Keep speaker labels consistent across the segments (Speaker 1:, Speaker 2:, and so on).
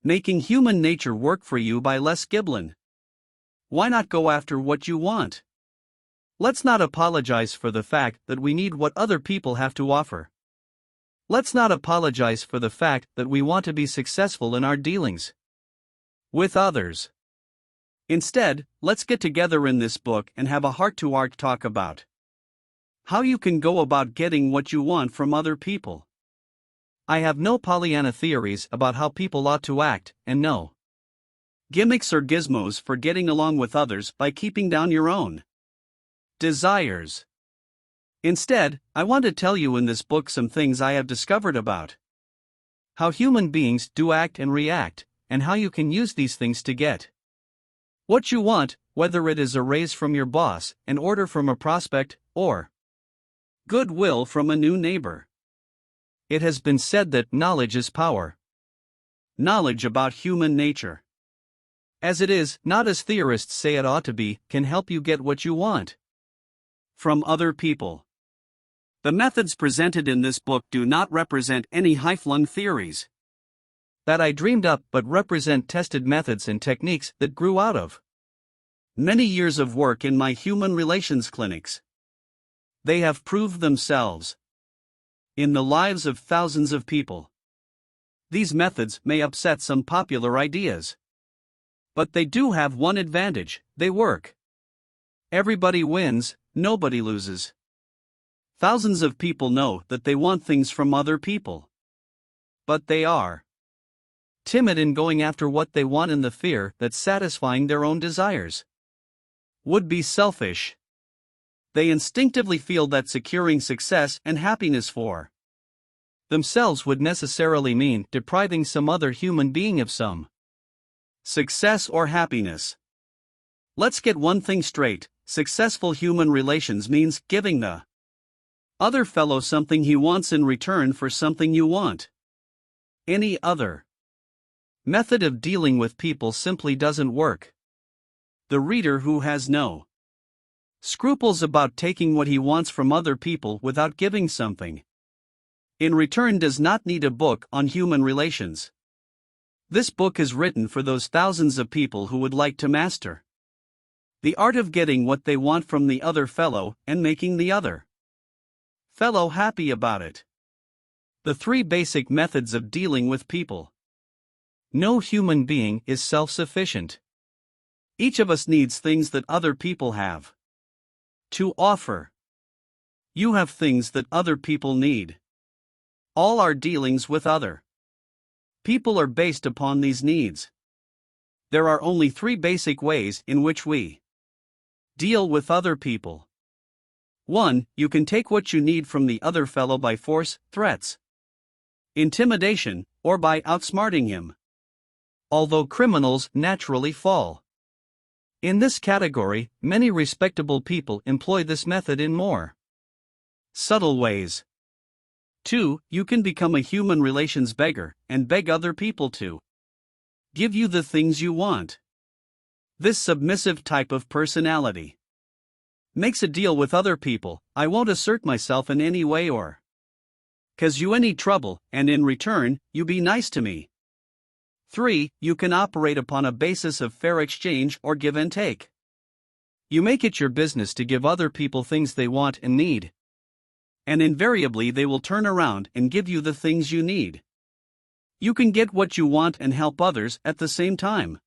Speaker 1: Making human nature work for you by Les Giblin. Why not go after what you want? Let's not apologize for the fact that we need what other people have to offer. Let's not apologize for the fact that we want to be successful in our dealings with others. Instead, let's get together in this book and have a heart-to-heart talk about how you can go about getting what you want from other people. I have no Pollyanna theories about how people ought to act, and no gimmicks or gizmos for getting along with others by keeping down your own desires. Instead, I want to tell you in this book some things I have discovered about how human beings do act and react, and how you can use these things to get what you want, whether it is a raise from your boss, an order from a prospect, or goodwill from a new neighbor. It has been said that knowledge is power. Knowledge about human nature, as it is, not as theorists say it ought to be, can help you get what you want from other people. The methods presented in this book do not represent any high-flung theories that I dreamed up, but represent tested methods and techniques that grew out of many years of work in my human relations clinics. They have proved themselves in the lives of thousands of people. These methods may upset some popular ideas, but they do have one advantage: they work. Everybody wins, nobody loses. Thousands of people know that they want things from other people, but they are timid in going after what they want in the fear that satisfying their own desires would be selfish. They instinctively feel that securing success and happiness for themselves would necessarily mean depriving some other human being of some success or happiness. Let's get one thing straight: successful human relations means giving the other fellow something he wants in return for something you want. Any other method of dealing with people simply doesn't work. The reader who has no scruples about taking what he wants from other people without giving something in return does not need a book on human relations. This book is written for those thousands of people who would like to master the art of getting what they want from the other fellow and making the other fellow happy about it. The three basic methods of dealing with people. No human being is self-sufficient. Each of us needs things that other people have to offer. You have things that other people need. All our dealings with other people are based upon these needs. There are only three basic ways in which we deal with other people. 1. You can take what you need from the other fellow by force, threats, intimidation, or by outsmarting him. Although criminals naturally fall in this category, many respectable people employ this method in more subtle ways. 2. You can become a human relations beggar and beg other people to give you the things you want. This submissive type of personality makes a deal with other people: I won't assert myself in any way or cause you any trouble, and in return, you be nice to me. 3. You can operate upon a basis of fair exchange or give and take. You make it your business to give other people things they want and need, and invariably they will turn around and give you the things you need. You can get what you want and help others at the same time.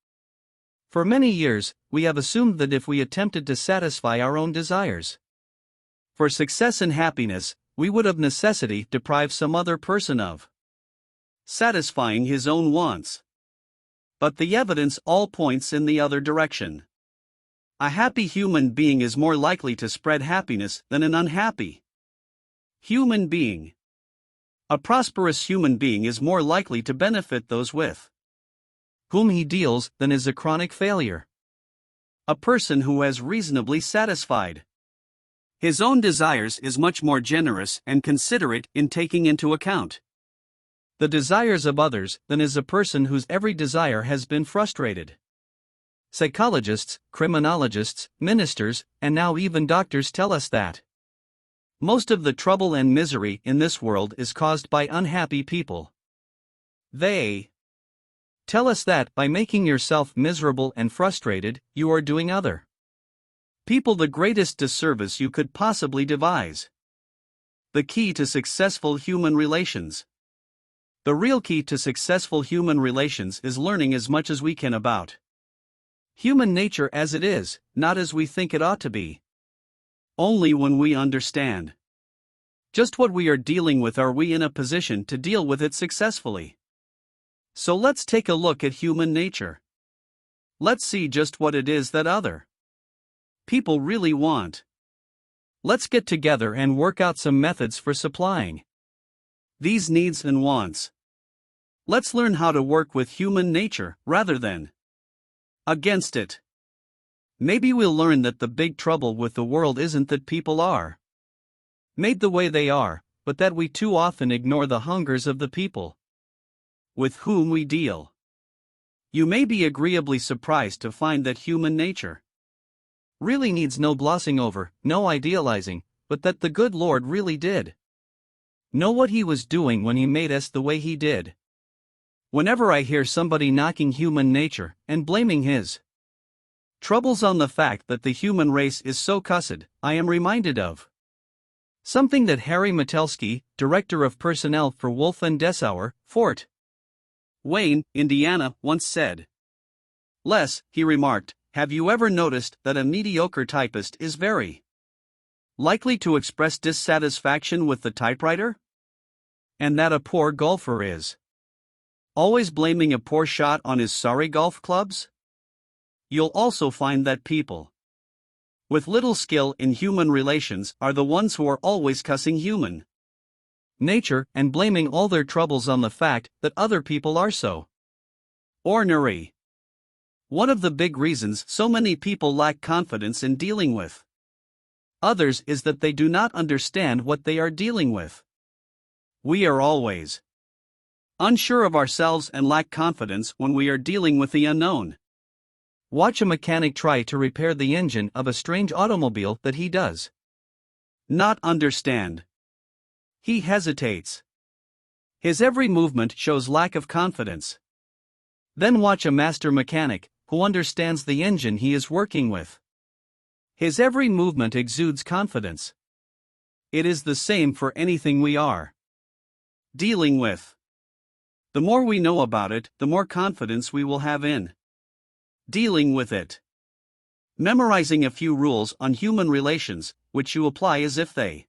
Speaker 1: For many years, we have assumed that if we attempted to satisfy our own desires for success and happiness, we would of necessity deprive some other person of satisfying his own wants. But the evidence all points in the other direction. A happy human being is more likely to spread happiness than an unhappy human being. A prosperous human being is more likely to benefit those with whom he deals than is a chronic failure. A person who has reasonably satisfied his own desires is much more generous and considerate in taking into account the desires of others than is a person whose every desire has been frustrated. Psychologists, criminologists, ministers, and now even doctors tell us that most of the trouble and misery in this world is caused by unhappy people. They Tell us that, by making yourself miserable and frustrated, you are doing other people the greatest disservice you could possibly devise. The key to successful human relations. The real key to successful human relations is learning as much as we can about human nature as it is, not as we think it ought to be. Only when we understand just what we are dealing with are we in a position to deal with it successfully. So let's take a look at human nature. Let's see just what it is that other people really want. Let's get together and work out some methods for supplying these needs and wants. Let's learn how to work with human nature rather than against it. Maybe we'll learn that the big trouble with the world isn't that people are made the way they are, but that we too often ignore the hungers of the people with whom we deal. You may be agreeably surprised to find that human nature really needs no glossing over, no idealizing, but that the good Lord really did know what he was doing when he made us the way he did. Whenever I hear somebody knocking human nature and blaming his troubles on the fact that the human race is so cussed, I am reminded of something that Harry Metelsky, director of personnel for Wolf and Dessauer, Fort Wayne, Indiana, once said. Les, he remarked, have you ever noticed that a mediocre typist is very likely to express dissatisfaction with the typewriter? And that a poor golfer is always blaming a poor shot on his sorry golf clubs? You'll also find that people with little skill in human relations are the ones who are always cussing human nature and blaming all their troubles on the fact that other people are so ordinary. One of the big reasons so many people lack confidence in dealing with others is that they do not understand what they are dealing with. We are always unsure of ourselves and lack confidence when we are dealing with the unknown. Watch a mechanic try to repair the engine of a strange automobile that he does not understand. He hesitates. His every movement shows lack of confidence. Then watch a master mechanic, who understands the engine he is working with. His every movement exudes confidence. It is the same for anything we are dealing with. The more we know about it, the more confidence we will have in dealing with it. Memorizing a few rules on human relations, which you apply as if they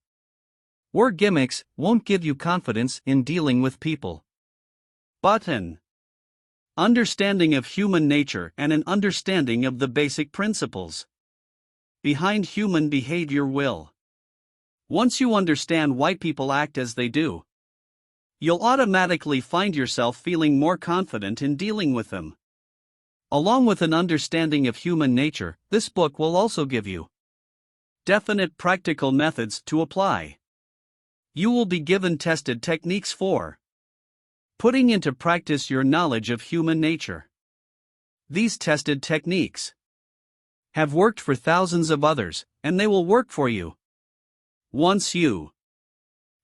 Speaker 1: were gimmicks, won't give you confidence in dealing with people. But an understanding of human nature and an understanding of the basic principles behind human behavior will. Once you understand why people act as they do, you'll automatically find yourself feeling more confident in dealing with them. Along with an understanding of human nature, this book will also give you definite practical methods to apply. You will be given tested techniques for putting into practice your knowledge of human nature. These tested techniques have worked for thousands of others, and they will work for you. Once you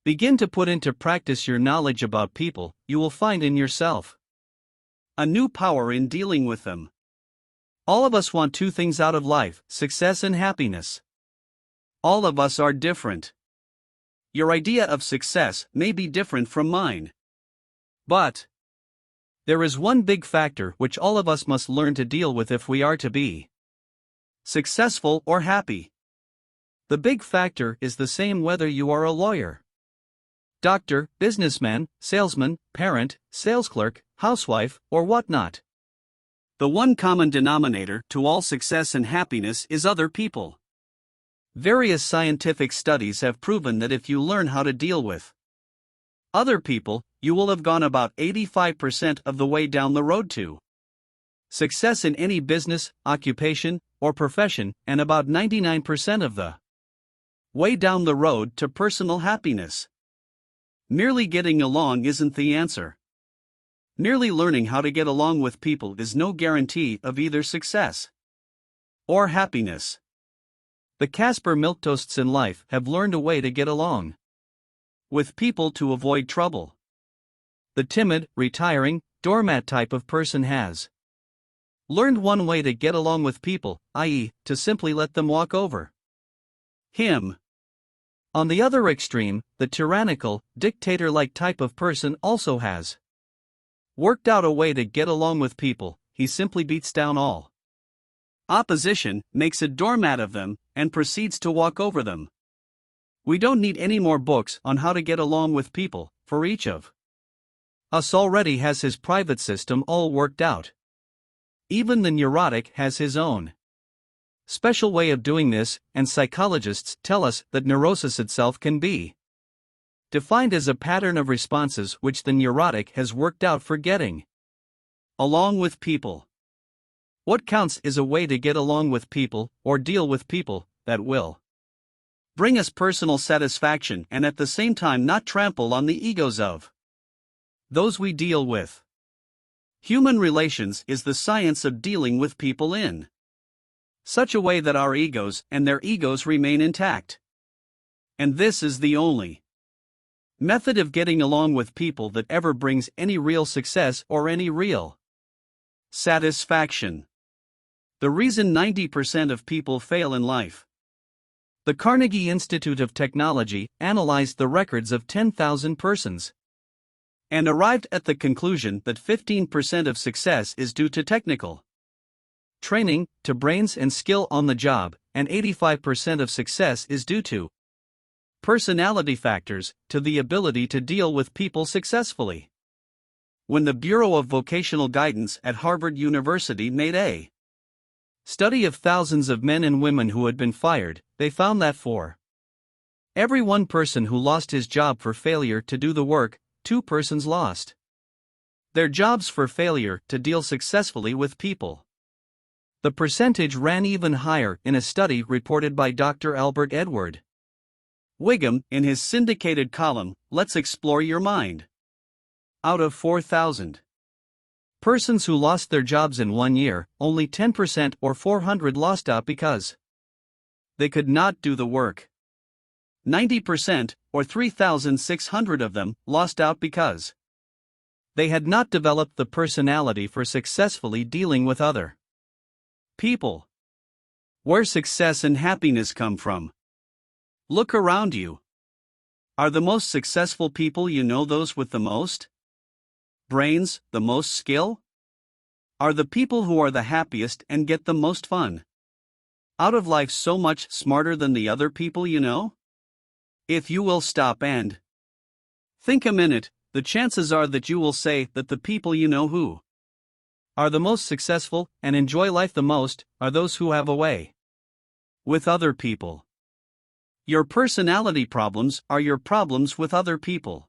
Speaker 1: begin to put into practice your knowledge about people, you will find in yourself a new power in dealing with them. All of us want two things out of life: success and happiness. All of us are different. Your idea of success may be different from mine. But there is one big factor which all of us must learn to deal with if we are to be successful or happy. The big factor is the same whether you are a lawyer, doctor, businessman, salesman, parent, sales clerk, housewife, or whatnot. The one common denominator to all success and happiness is other people. Various scientific studies have proven that if you learn how to deal with other people, you will have gone about 85% of the way down the road to success in any business, occupation, or profession, and about 99% of the way down the road to personal happiness. Merely getting along isn't the answer. Merely learning how to get along with people is no guarantee of either success or happiness. The Casper milquetoasts in life have learned a way to get along with people to avoid trouble. The timid, retiring, doormat type of person has learned one way to get along with people, i.e., to simply let them walk over him. On the other extreme, the tyrannical, dictator-like type of person also has worked out a way to get along with people. He simply beats down all opposition, makes a doormat of them, and proceeds to walk over them. We don't need any more books on how to get along with people, for each of us already has his private system all worked out. Even the neurotic has his own special way of doing this, and psychologists tell us that neurosis itself can be defined as a pattern of responses which the neurotic has worked out for getting along with people. What counts is a way to get along with people, or deal with people, that will bring us personal satisfaction and at the same time not trample on the egos of those we deal with. Human relations is the science of dealing with people in such a way that our egos and their egos remain intact. And this is the only method of getting along with people that ever brings any real success or any real satisfaction. The reason 90% of people fail in life. The Carnegie Institute of Technology analyzed the records of 10,000 persons and arrived at the conclusion that 15% of success is due to technical training, to brains and skill on the job, and 85% of success is due to personality factors, to the ability to deal with people successfully. When the Bureau of Vocational Guidance at Harvard University made a study of thousands of men and women who had been fired, they found that for every one person who lost his job for failure to do the work, 2 persons lost their jobs for failure to deal successfully with people. The percentage ran even higher in a study reported by Dr. Albert Edward Wiggum in his syndicated column, Let's Explore Your Mind. Out of 4,000 persons who lost their jobs in 1 year, only 10% or 400 lost out because they could not do the work. 90%, or 3,600 of them, lost out because they had not developed the personality for successfully dealing with other people. Where success and happiness come from? Look around you. Are the most successful people you know those with the most brains, the most skill? Are the people who are the happiest and get the most fun out of life so much smarter than the other people you know? If you will stop and think a minute, the chances are that you will say that the people you know who are the most successful and enjoy life the most are those who have a way with other people. Your personality problems are your problems with other people.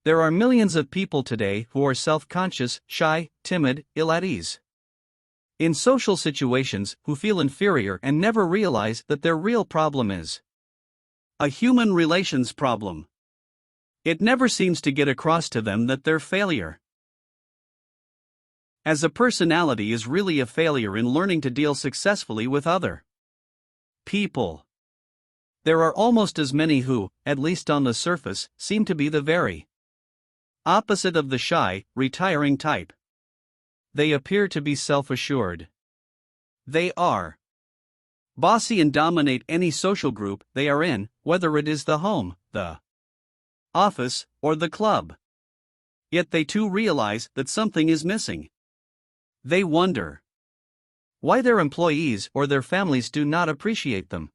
Speaker 1: There are millions of people today who are self-conscious, shy, timid, ill at ease in social situations, who feel inferior and never realize that their real problem is a human relations problem. It never seems to get across to them that their failure as a personality is really a failure in learning to deal successfully with other people. There are almost as many who, at least on the surface, seem to be the very opposite of the shy, retiring type. They appear to be self-assured. They are bossy and dominate any social group they are in, whether it is the home, the office, or the club. Yet they too realize that something is missing. They wonder why their employees or their families do not appreciate them.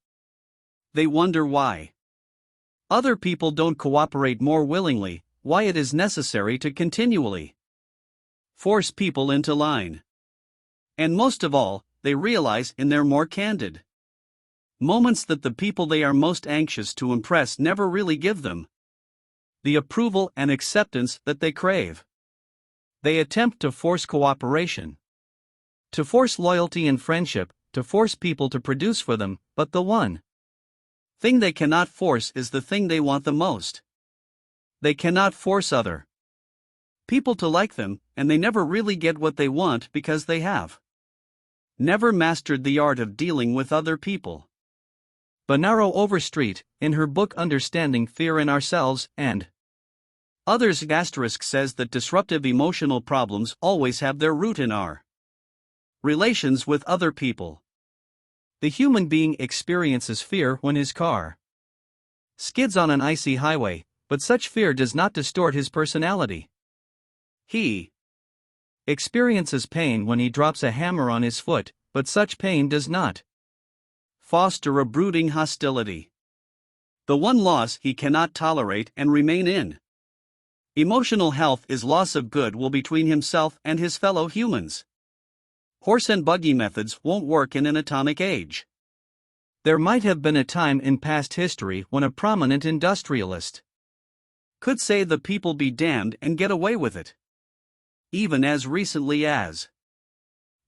Speaker 1: They wonder why other people don't cooperate more willingly, why it is necessary to continually force people into line. And most of all, they realize in their more candid moments that the people they are most anxious to impress never really give them the approval and acceptance that they crave. They attempt to force cooperation, to force loyalty and friendship, to force people to produce for them, but the one thing they cannot force is the thing they want the most. They cannot force other people to like them, and they never really get what they want because they have never mastered the art of dealing with other people. Banaro Overstreet, in her book Understanding Fear in Ourselves and Others asterisk says that disruptive emotional problems always have their root in our relations with other people. The human being experiences fear when his car skids on an icy highway, but such fear does not distort his personality. He experiences pain when he drops a hammer on his foot, but such pain does not foster a brooding hostility. The one loss he cannot tolerate and remain in emotional health is loss of goodwill between himself and his fellow humans. Horse and buggy methods won't work in an atomic age. There might have been a time in past history when a prominent industrialist could say the people be damned and get away with it. Even as recently as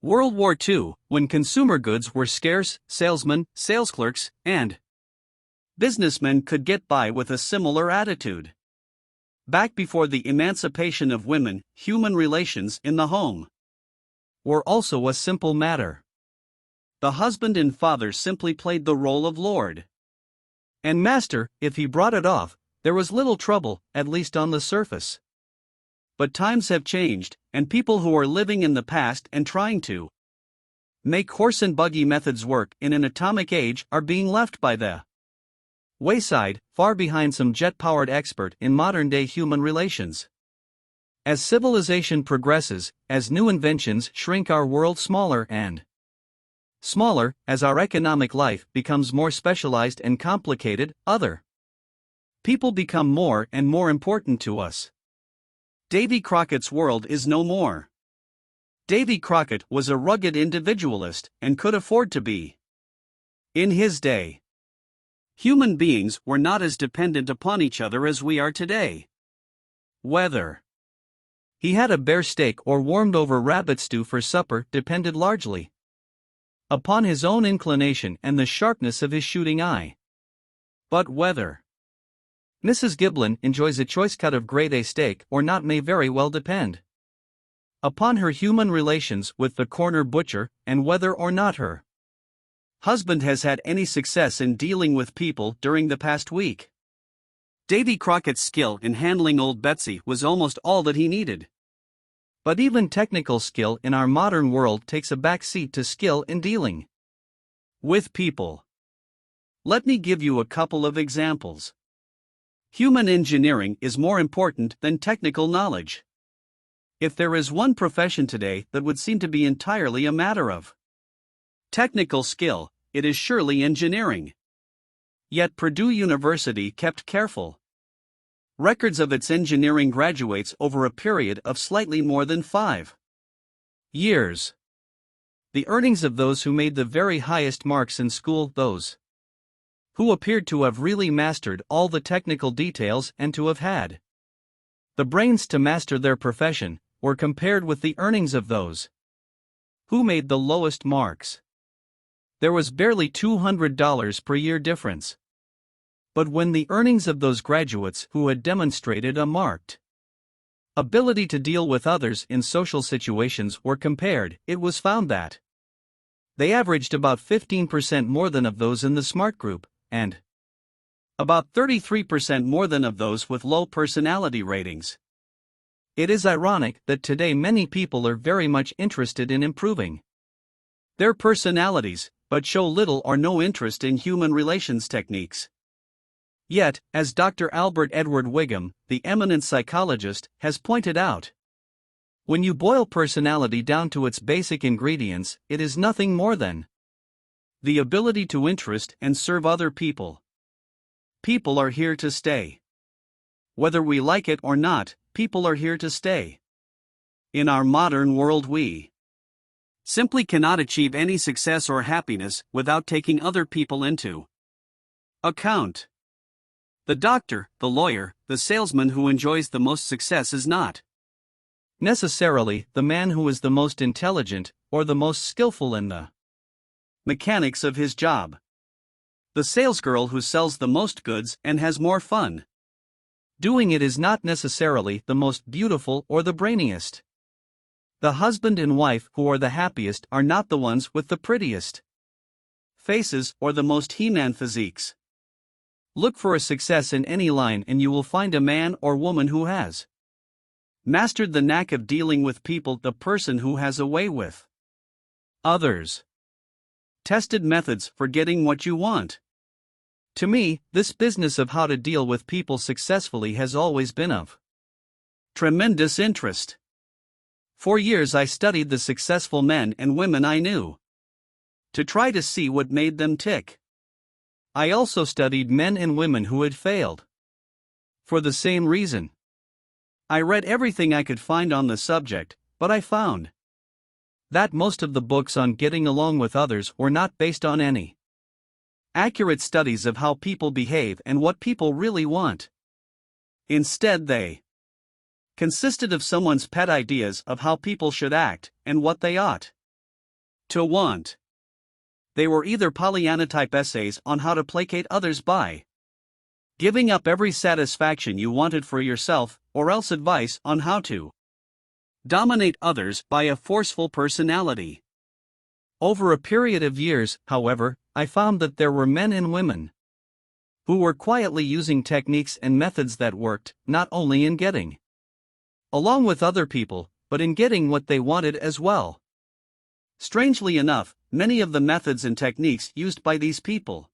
Speaker 1: World War II, when consumer goods were scarce, salesmen, sales clerks, and businessmen could get by with a similar attitude. Back before the emancipation of women, human relations in the home were also a simple matter. The husband and father simply played the role of lord and master. If he brought it off, there was little trouble, at least on the surface. But times have changed, and people who are living in the past and trying to make horse and buggy methods work in an atomic age are being left by the wayside, far behind some jet-powered expert in modern-day human relations. As civilization progresses, as new inventions shrink our world smaller and smaller, as our economic life becomes more specialized and complicated, other people become more and more important to us. Davy Crockett's world is no more. Davy Crockett was a rugged individualist and could afford to be. In his day, human beings were not as dependent upon each other as we are today. Whether he had a bear steak or warmed over rabbit stew for supper depended largely upon his own inclination and the sharpness of his shooting eye. But whether Mrs. Giblin enjoys a choice cut of grade A steak or not may very well depend upon her human relations with the corner butcher and whether or not her husband has had any success in dealing with people during the past week. Davy Crockett's skill in handling Old Betsy was almost all that he needed. But even technical skill in our modern world takes a back seat to skill in dealing with people. Let me give you a couple of examples. Human engineering is more important than technical knowledge. If there is one profession today that would seem to be entirely a matter of technical skill, it is surely engineering. Yet Purdue University kept careful records of its engineering graduates over a period of slightly more than 5 years. The earnings of those who made the very highest marks in school, those who appeared to have really mastered all the technical details and to have had the brains to master their profession, were compared with the earnings of those who made the lowest marks. There was barely $200 per year difference. But when the earnings of those graduates who had demonstrated a marked ability to deal with others in social situations were compared, it was found that they averaged about 15% more than of those in the smart group, and about 33% more than of those with low personality ratings. It is ironic that today many people are very much interested in improving their personalities, but show little or no interest in human relations techniques. Yet, as Dr. Albert Edward Wiggum, the eminent psychologist, has pointed out, when you boil personality down to its basic ingredients, it is nothing more than the ability to interest and serve other people. People are here to stay. Whether we like it or not, people are here to stay. In our modern world, we simply cannot achieve any success or happiness without taking other people into account. The doctor, the lawyer, the salesman who enjoys the most success is not necessarily the man who is the most intelligent or the most skillful in the mechanics of his job. The salesgirl who sells the most goods and has more fun doing it is not necessarily the most beautiful or the brainiest. The husband and wife who are the happiest are not the ones with the prettiest faces or the most He-Man physiques. Look for a success in any line and you will find a man or woman who has mastered the knack of dealing with people, the person who has a way with others. Tested methods for getting what you want. To me, this business of how to deal with people successfully has always been of tremendous interest. For years I studied the successful men and women I knew, to try to see what made them tick. I also studied men and women who had failed, for the same reason. I read everything I could find on the subject, but I found that most of the books on getting along with others were not based on any accurate studies of how people behave and what people really want. Instead, they consisted of someone's pet ideas of how people should act and what they ought to want. They were either Pollyanna-type essays on how to placate others by giving up every satisfaction you wanted for yourself, or else advice on how to dominate others by a forceful personality. Over a period of years, however, I found that there were men and women who were quietly using techniques and methods that worked, not only in getting along with other people, but in getting what they wanted as well. Strangely enough, many of the methods and techniques used by these people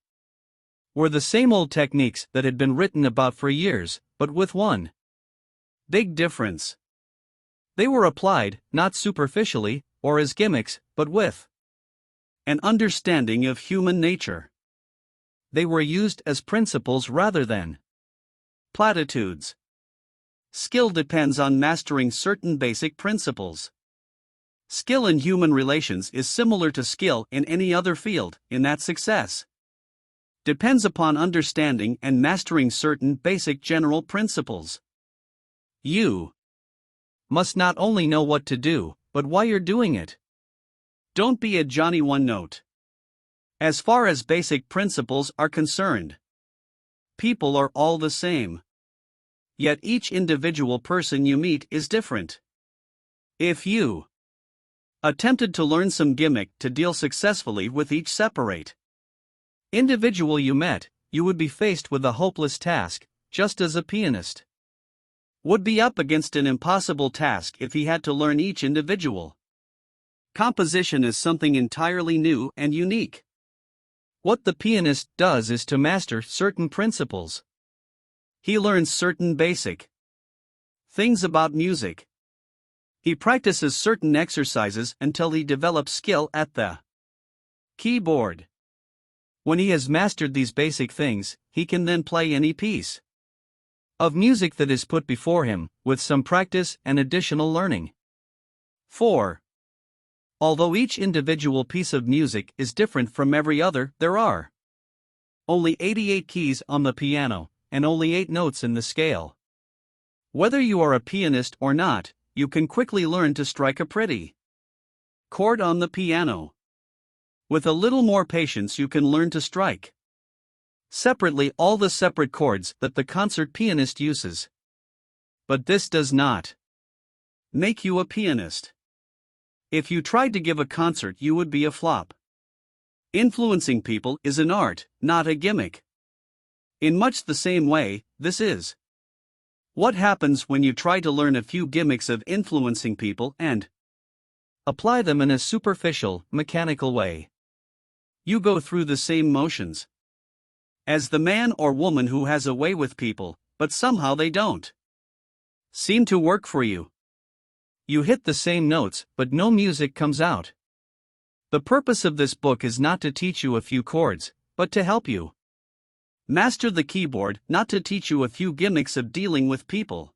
Speaker 1: were the same old techniques that had been written about for years, but with one big difference. They were applied, not superficially, or as gimmicks, but with an understanding of human nature. They were used as principles rather than platitudes. Skill depends on mastering certain basic principles. Skill in human relations is similar to skill in any other field, in that success depends upon understanding and mastering certain basic general principles. You must not only know what to do, but why you're doing it. Don't be a Johnny one note. As far as basic principles are concerned, people are all the same. Yet each individual person you meet is different. If you attempted to learn some gimmick to deal successfully with each separate individual you met, you would be faced with a hopeless task, just as a pianist would be up against an impossible task if he had to learn each individual. Composition is something entirely new and unique. What the pianist does is to master certain principles. He learns certain basic things about music. He practices certain exercises until he develops skill at the keyboard. When he has mastered these basic things, he can then play any piece of music that is put before him, with some practice and additional learning. 4. Although each individual piece of music is different from every other, there are only 88 keys on the piano, and only 8 notes in the scale. Whether you are a pianist or not, you can quickly learn to strike a pretty chord on the piano. With a little more patience, you can learn to strike separately all the separate chords that the concert pianist uses. But this does not make you a pianist. If you tried to give a concert, you would be a flop. Influencing people is an art, not a gimmick. In much the same way, this is what happens when you try to learn a few gimmicks of influencing people and apply them in a superficial, mechanical way. You go through the same motions as the man or woman who has a way with people, but somehow they don't seem to work for you. You hit the same notes, but no music comes out. The purpose of this book is not to teach you a few chords, but to help you master the keyboard, not to teach you a few gimmicks of dealing with people,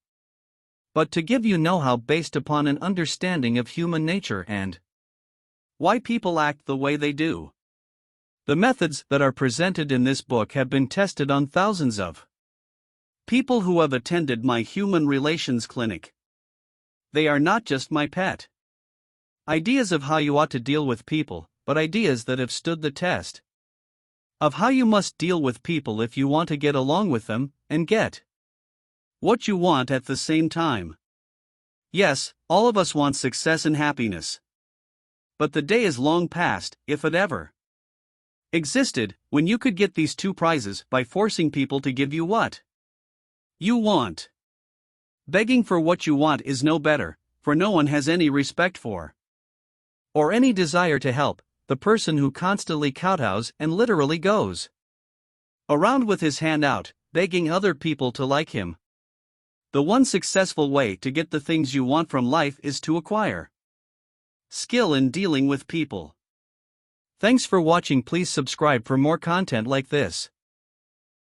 Speaker 1: but to give you know-how based upon an understanding of human nature and why people act the way they do. The methods that are presented in this book have been tested on thousands of people who have attended my human relations clinic. They are not just my pet ideas of how you ought to deal with people, but ideas that have stood the test of how you must deal with people if you want to get along with them and get what you want at the same time. Yes, all of us want success and happiness. But the day is long past, if it ever existed when you could get these two prizes by forcing people to give you what you want. Begging for what you want is no better, for no one has any respect for or any desire to help the person who constantly kowtows and literally goes around with his hand out, begging other people to like him. The one successful way to get the things you want from life is to acquire skill in dealing with people. Thanks for watching. Please subscribe for more content like this.